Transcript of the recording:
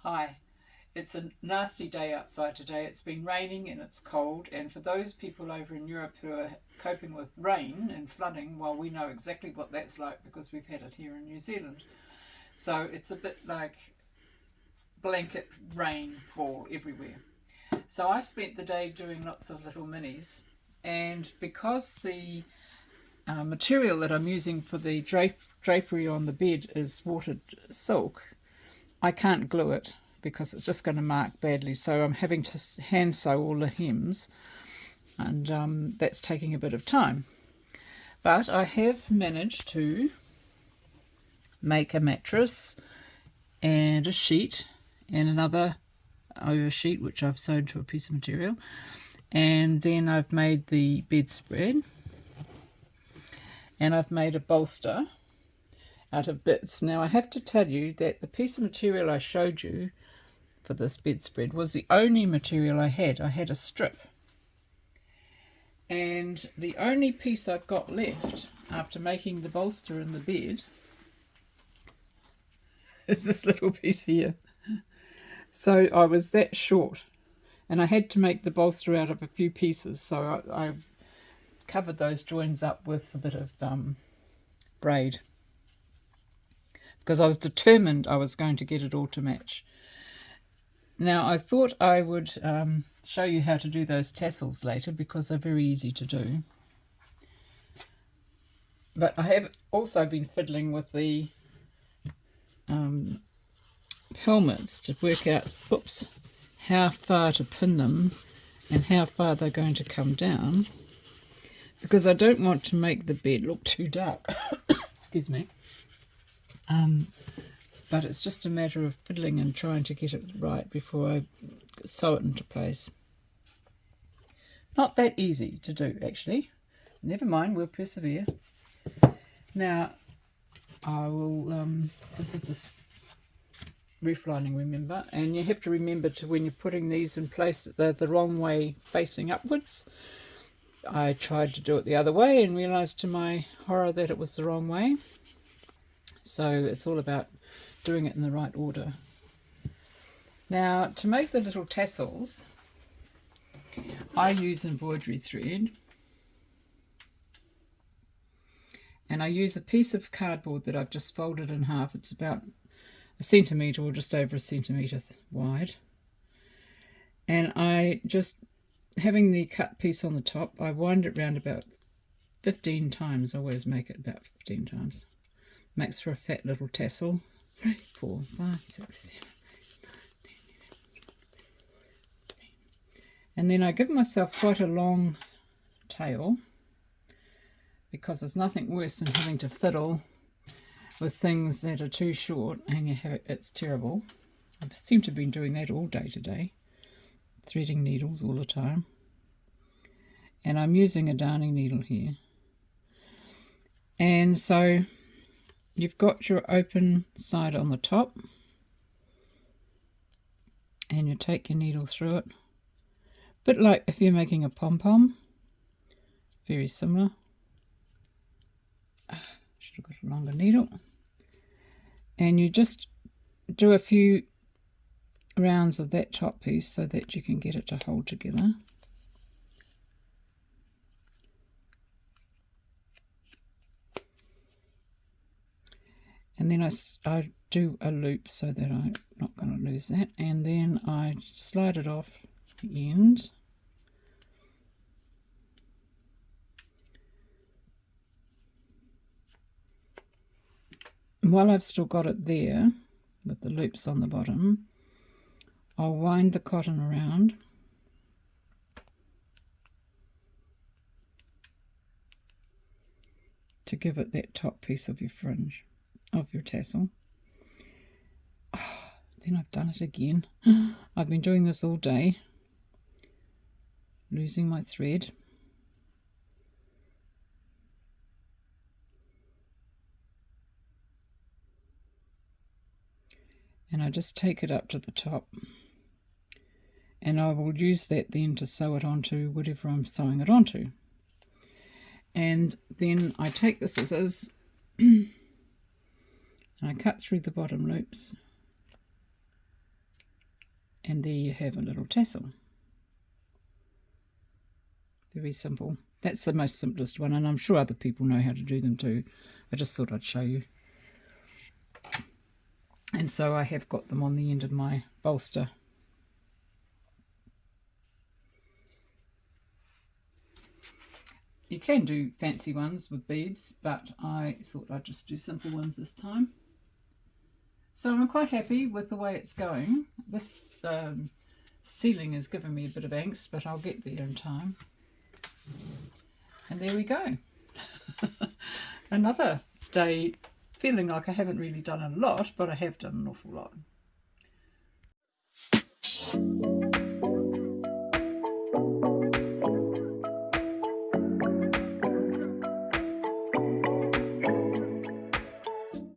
Hi, it's a nasty day outside today. It's been raining and it's cold, and for those people over in Europe who are coping with rain and flooding, well, we know exactly what that's like because we've had it here in New Zealand. So it's a bit like blanket rainfall everywhere. So I spent the day doing lots of little minis, and because the material that I'm using for the drapery on the bed is watered silk, I can't glue it because it's just going to mark badly. So I'm having to hand sew all the hems, and that's taking a bit of time. But I have managed to make a mattress and a sheet and another over sheet which I've sewn to a piece of material, and then I've made the bedspread, and I've made a bolster out of bits. Now I have to tell you that the piece of material I showed you for this bedspread was the only material I had. I had a strip, and the only piece I've got left after making the bolster in the bed is this little piece here. So I was that short, and I had to make the bolster out of a few pieces, so I covered those joins up with a bit of braid because I was determined I was going to get it all to match. Now I thought I would show you how to do those tassels later because they're very easy to do. But I have also been fiddling with the helmets to work out, how far to pin them and how far they're going to come down, because I don't want to make the bed look too dark. Excuse me. But it's just a matter of fiddling and trying to get it right before I sew it into place. Not that easy to do, actually. Never mind, we'll persevere. Now, I will, this is this roof lining, remember, and you have to remember to, when you're putting these in place, that they're the wrong way facing upwards. I tried to do it the other way and realised to my horror that it was the wrong way. So it's all about doing it in the right order. Now, to make the little tassels, I use embroidery thread, and I use a piece of cardboard that I've just folded in half. It's about a centimetre or just over a centimetre wide, and I just, having the cut piece on the top, I wind it round about 15 times. I always make it about 15 times. Makes for a fat little tassel. 3, 4, 5, 6, 7, 8, 9, 10, 11. And then I give myself quite a long tail, because there's nothing worse than having to fiddle with things that are too short and it's terrible. I seem to have been doing that all day today, threading needles all the time. And I'm using a darning needle here. And so you've got your open side on the top, and you take your needle through it. A bit like if you're making a pom-pom, very similar. Should have got a longer needle. And you just do a few rounds of that top piece so that you can get it to hold together. And then I do a loop so that I'm not going to lose that, and then I slide it off the end. While I've still got it there with the loops on the bottom, I'll wind the cotton around to give it that top piece of your fringe, of your tassel. Oh, then I've done it again. I've been doing this all day, losing my thread. And I just take it up to the top, and I will use that then to sew it onto whatever I'm sewing it onto. And then I take the scissors and I cut through the bottom loops And there you have a little tassel. Very simple. That's the most simplest one, and I'm sure other people know how to do them too. I just thought I'd show you. And so I have got them on the end of my bolster. You can do fancy ones with beads, but I thought I'd just do simple ones this time. So I'm quite happy with the way it's going. This ceiling is giving me a bit of angst, but I'll get there in time. And there we go. Another day feeling like I haven't really done a lot, but I have done an awful lot.